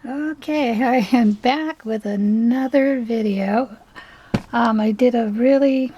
Okay, I am back with another video. I did a really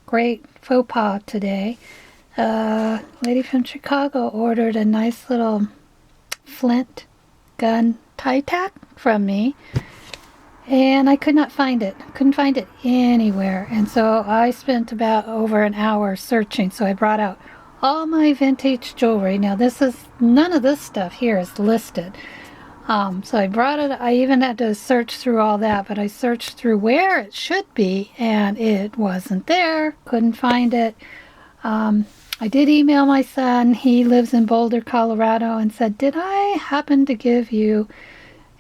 great faux pas today. Lady from Chicago ordered a nice little flint gun tie tack from me, and I could not find it. Couldn't find it anywhere, and so I spent about over an hour searching. So I brought out all my vintage jewelry. Now none of this stuff here is listed. So I brought it. I even had to search through all that, but I searched through where it should be, and it wasn't there. Couldn't find it. I did email my son. He lives in Boulder, Colorado, and said, "Did I happen to give you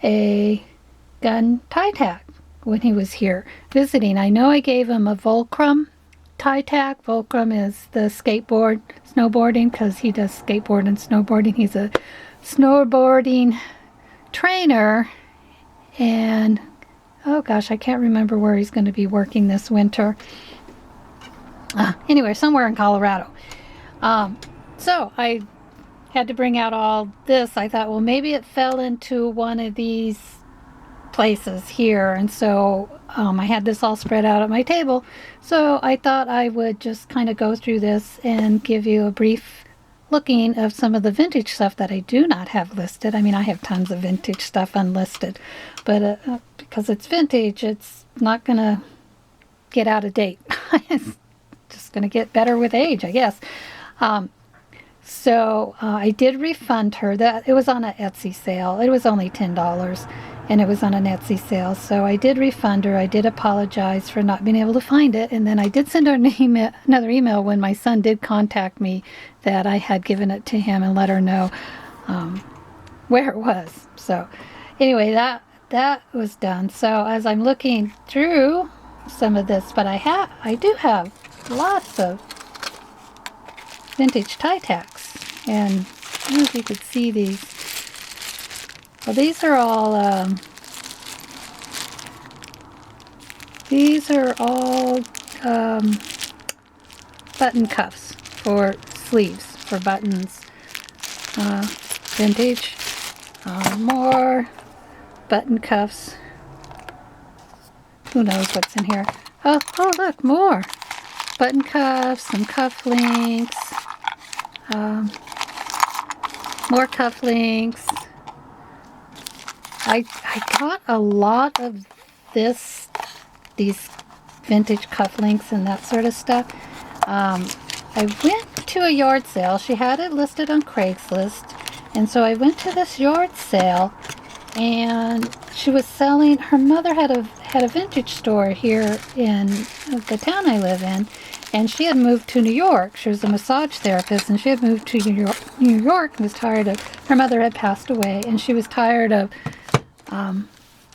a gun tie tack when he was here visiting?" I know I gave him a Volcrum tie tack. Volcrum is the snowboarding, because he does skateboard and snowboarding. He's a snowboarding trainer, and oh gosh, I can't remember where he's going to be working this winter. Anyway, somewhere in Colorado. So I had to bring out all this. I thought, well, maybe it fell into one of these places here, and so I had this all spread out at my table. So I thought I would just kind of go through this and give you a brief looking of some of the vintage stuff that I do not have listed. I mean, I have tons of vintage stuff unlisted, but because it's vintage, it's not going to get out of date. It's just going to get better with age, I guess. So I did refund her. That it was on an Etsy sale. It was only $10, and it was on an Etsy sale. So I did refund her. I did apologize for not being able to find it, and then I did send her another email when my son did contact me that I had given it to him and let her know where it was. So anyway, that was done. So as I'm looking through some of this, but I do have lots of vintage tie tacks, and I don't know if you could see these. Well, these are all button cuffs for sleeves, for buttons. Vintage. More button cuffs. Who knows what's in here? Oh, look, more button cuffs, some cuff links, more cuff links. I got a lot of these vintage cufflinks and that sort of stuff. I went to a yard sale. She had it listed on Craigslist, and so I went to this yard sale, and she was selling. Her mother had a vintage store here in the town I live in, and she had moved to New York. She was a massage therapist, and she had moved to New York and was tired of. Her mother had passed away, and she was tired of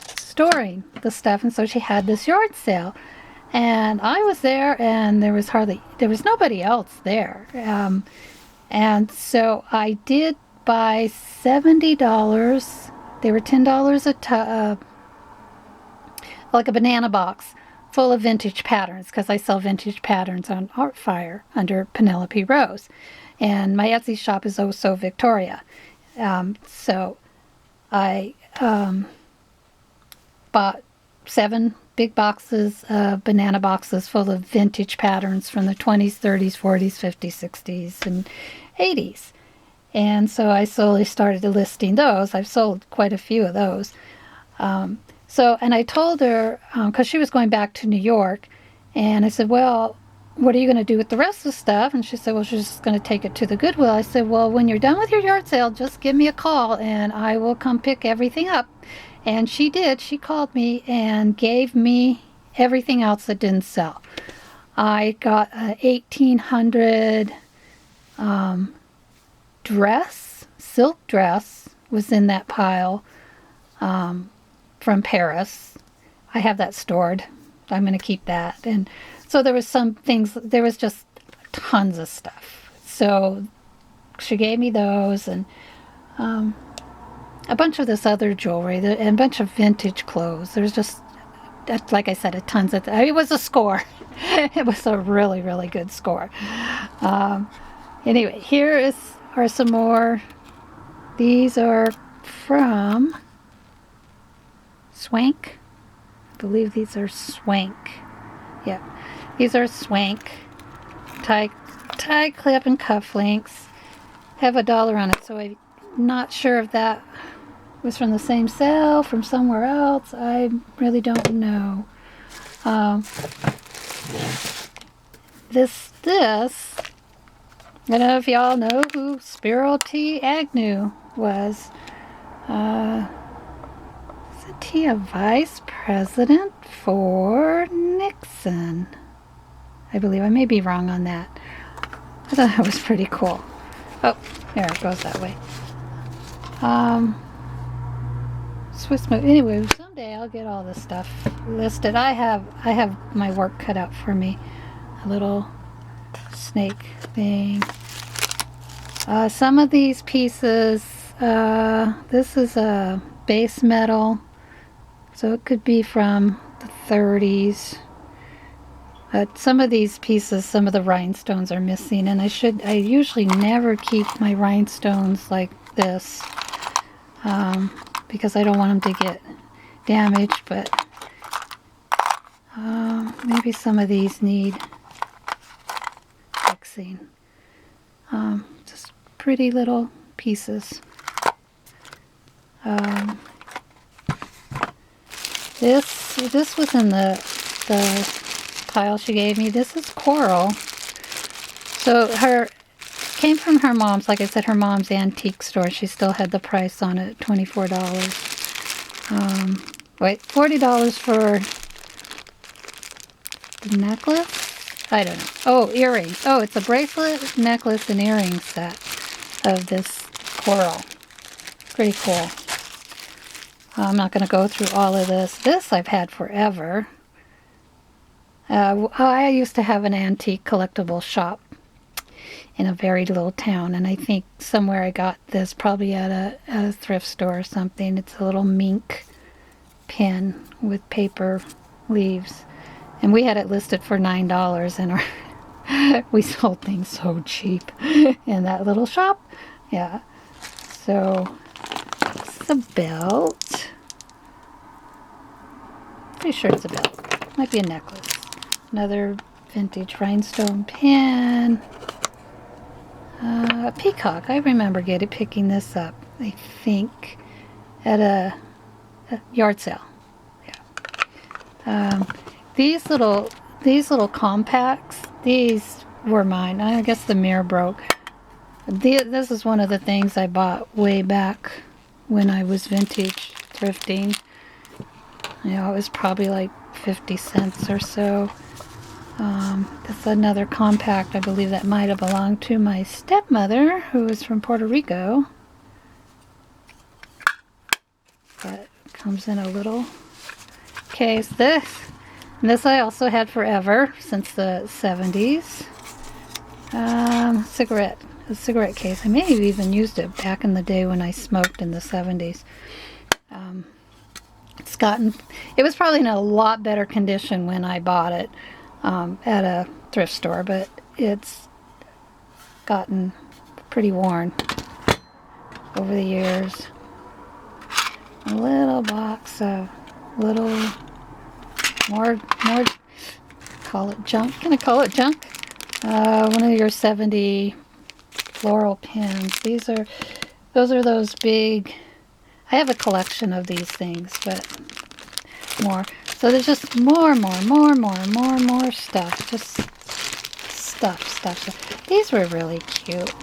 storing the stuff, and so she had this yard sale, and I was there, and there was nobody else there, and so I did buy $70. They were $10 like a banana box full of vintage patterns, because I sell vintage patterns on Artfire under Penelope Rose, and my Etsy shop is Oh So Victoria. So I bought 7 big boxes of banana boxes full of vintage patterns from the 20s, 30s, 40s, 50s, 60s, and 80s. And so I slowly started listing those. I've sold quite a few of those. And I told her, because she was going back to New York, and I said, well, what are you going to do with the rest of the stuff? And she said, well, she's just going to take it to the Goodwill. I said, well, when you're done with your yard sale, just give me a call, and I will come pick everything up. And she did. She called me and gave me everything else that didn't sell. I got an 1800 silk dress was in that pile from Paris. I have that stored. I'm going to keep that. And so there was some things, there was just tons of stuff. So she gave me those, and a bunch of this other jewelry, and a bunch of vintage clothes. There's just, like I said, tons of it was a score. It was a really, really good score. Anyway, are some more. These are from Swank. I believe these are Swank. Yeah, these are Swank. Tie clip and cufflinks. Have $1 on it, so I'm not sure if that was from the same sale, from somewhere else. I really don't know. This, I don't know if y'all know who Spiro T. Agnew was. Isn't he a vice president for Nixon? I believe. I may be wrong on that. I thought that was pretty cool. Oh, there it goes that way. Swiss move. Anyway, someday I'll get all this stuff listed. I have my work cut out for me. A little snake thing. Some of these pieces, this is a base metal, so it could be from the 30s. Some of these pieces, some of the rhinestones are missing, and I usually never keep my rhinestones like this, because I don't want them to get damaged, but maybe some of these need fixing. Just pretty little pieces. This was in the pile she gave me. This is coral. So came from her mom's, like I said, her mom's antique store. She still had the price on it, $24. Wait, $40 for the necklace? I don't know. Oh, earrings. Oh, it's a bracelet, necklace, and earring set of this coral. Pretty cool. I'm not going to go through all of this. This I've had forever. I used to have an antique collectible shop in a very little town, and I think somewhere I got this, probably at a thrift store or something. It's a little mink pin with paper leaves, and we had it listed for $9, and we sold things so cheap in that little shop. Yeah. So this is a belt. Pretty sure it's a belt. Might be a necklace. Another vintage rhinestone pin. A peacock. I remember picking this up, I think, at a yard sale. Yeah. These little compacts, these were mine. I guess the mirror broke. This is one of the things I bought way back when I was vintage thrifting. You know, it was probably like 50 cents or so. That's another compact. I believe that might have belonged to my stepmother, who is from Puerto Rico. But it comes in a little case. This I also had forever, since the 70s. A cigarette case. I may have even used it back in the day when I smoked in the 70s. It was probably in a lot better condition when I bought it at a thrift store, but it's gotten pretty worn over the years. A little box of little more call it junk. Can I call it junk? One of your 70 floral pins. Those are those big. I have a collection of these things, but more. So there's just more stuff. Just stuff. These were really cute.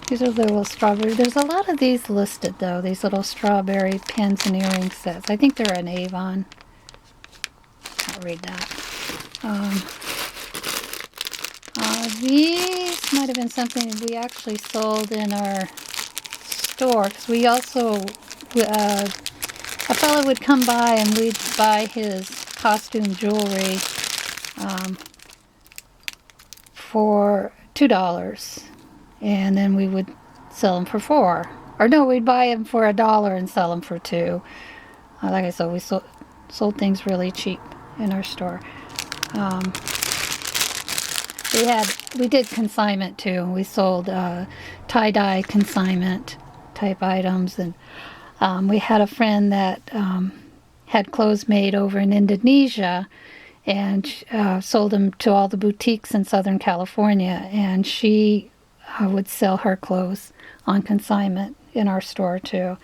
These are the little strawberry. There's a lot of these listed, though. These little strawberry pins and earring sets. I think they're an Avon. Can't read that. These might have been something we actually sold in our store, because we also, a fellow would come by and we'd buy his costume jewelry for $2, and then we would sell them for $4. Or no, we'd buy them for $1 and sell them for $2. Like I said, we sold things really cheap in our store. We did consignment too. We sold tie-dye consignment type items, and we had a friend that had clothes made over in Indonesia, and sold them to all the boutiques in Southern California, and she would sell her clothes on consignment in our store too.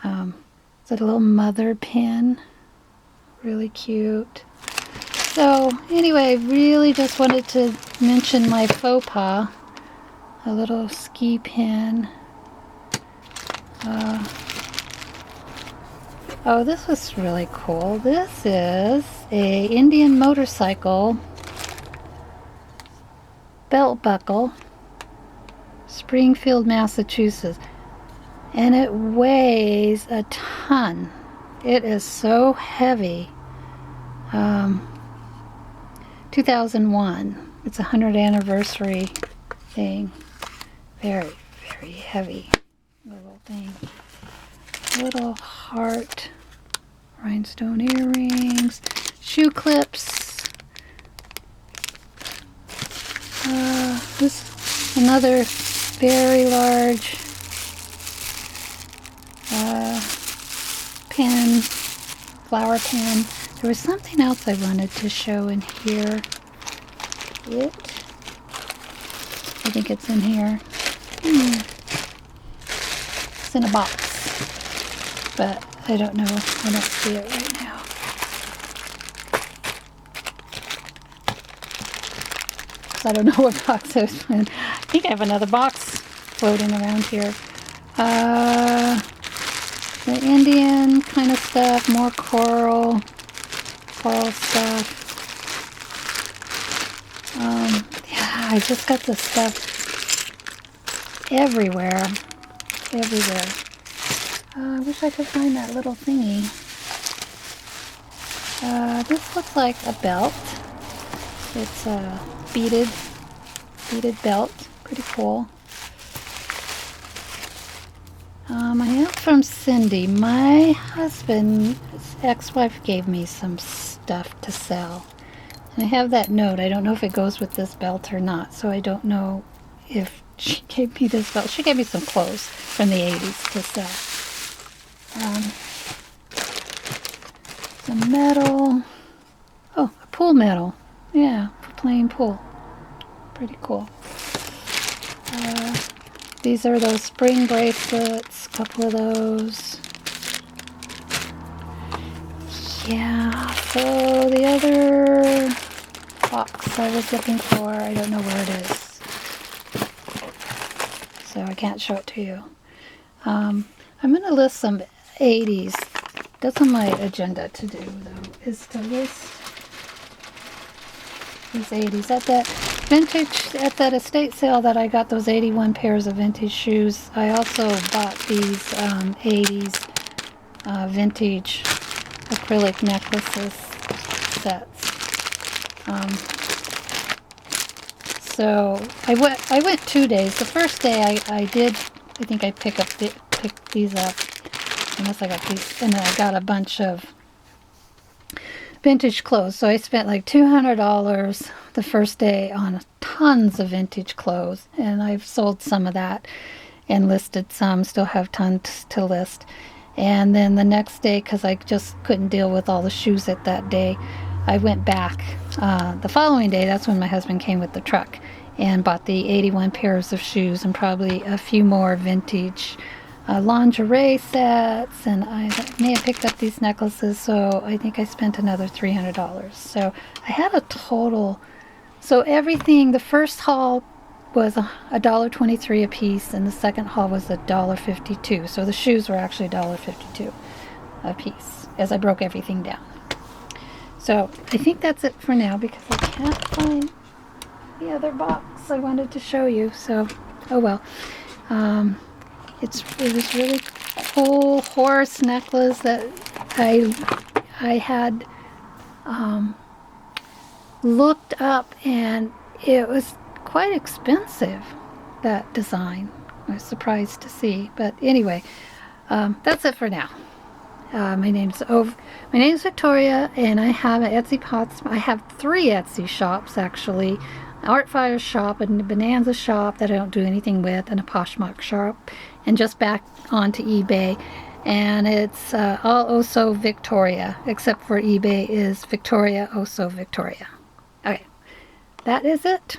It's a little mother pin, really cute. So anyway, really just wanted to mention my faux pas, a little ski pin. Oh, this was really cool. This is a Indian motorcycle belt buckle, Springfield, Massachusetts, and it weighs a ton. It is so heavy. 2001. It's a 100th anniversary thing. Very, very heavy little thing. Little heart, rhinestone earrings, shoe clips. This another very large pen, flower pen. There was something else I wanted to show in here. I think it's in here. It's in a box, but I don't know. I don't see it right now. So I don't know what box it was in. I think I have another box floating around here. The Indian kind of stuff, more coral stuff. Yeah, I just got this stuff everywhere. I wish I could find that little thingy. This looks like a belt. It's a beaded belt. Pretty cool. I have from Cindy. My husband's ex-wife gave me some stuff to sell. And I have that note. I don't know if it goes with this belt or not, so I don't know if she gave me this belt. She gave me some clothes from the 80s to sell. Some metal. Oh, a pool medal. Yeah, for playing pool. Pretty cool. These are those spring bracelets. A couple of those. Yeah, so the other box I was looking for, I don't know where it is. So I can't show it to you. I'm going to list some 80s. That's on my agenda to do, though, is to list these 80s. At that estate sale that I got those 81 pairs of vintage shoes, I also bought these 80s vintage acrylic necklaces sets. So I went 2 days. The first day I think I picked these up. Unless I got these, and I got a bunch of vintage clothes. So I spent like $200 the first day on tons of vintage clothes, and I've sold some of that and listed some. Still have tons to list. And then the next day, because I just couldn't deal with all the shoes at that day, I went back the following day. That's when my husband came with the truck and bought the 81 pairs of shoes and probably a few more vintage lingerie sets, and I may have picked up these necklaces, so I think I spent another $300. So I had a total, so everything, the first haul was $1.23 a piece, and the second haul was $1.52. So the shoes were actually $1.52 a piece, as I broke everything down. So I think that's it for now, because I can't find the other box I wanted to show you, so oh well. It was really cool horse necklace that I had looked up, and it was quite expensive, that design. I was surprised to see, but anyway, that's it for now. My name's Victoria, and I have an Etsy Pots. I have 3 Etsy shops actually. Artfire shop, and a Bonanza shop that I don't do anything with, and a Poshmark shop, and just back onto eBay. and it's all Oso Victoria, except for eBay is Victoria Oso Victoria. Okay, that is it.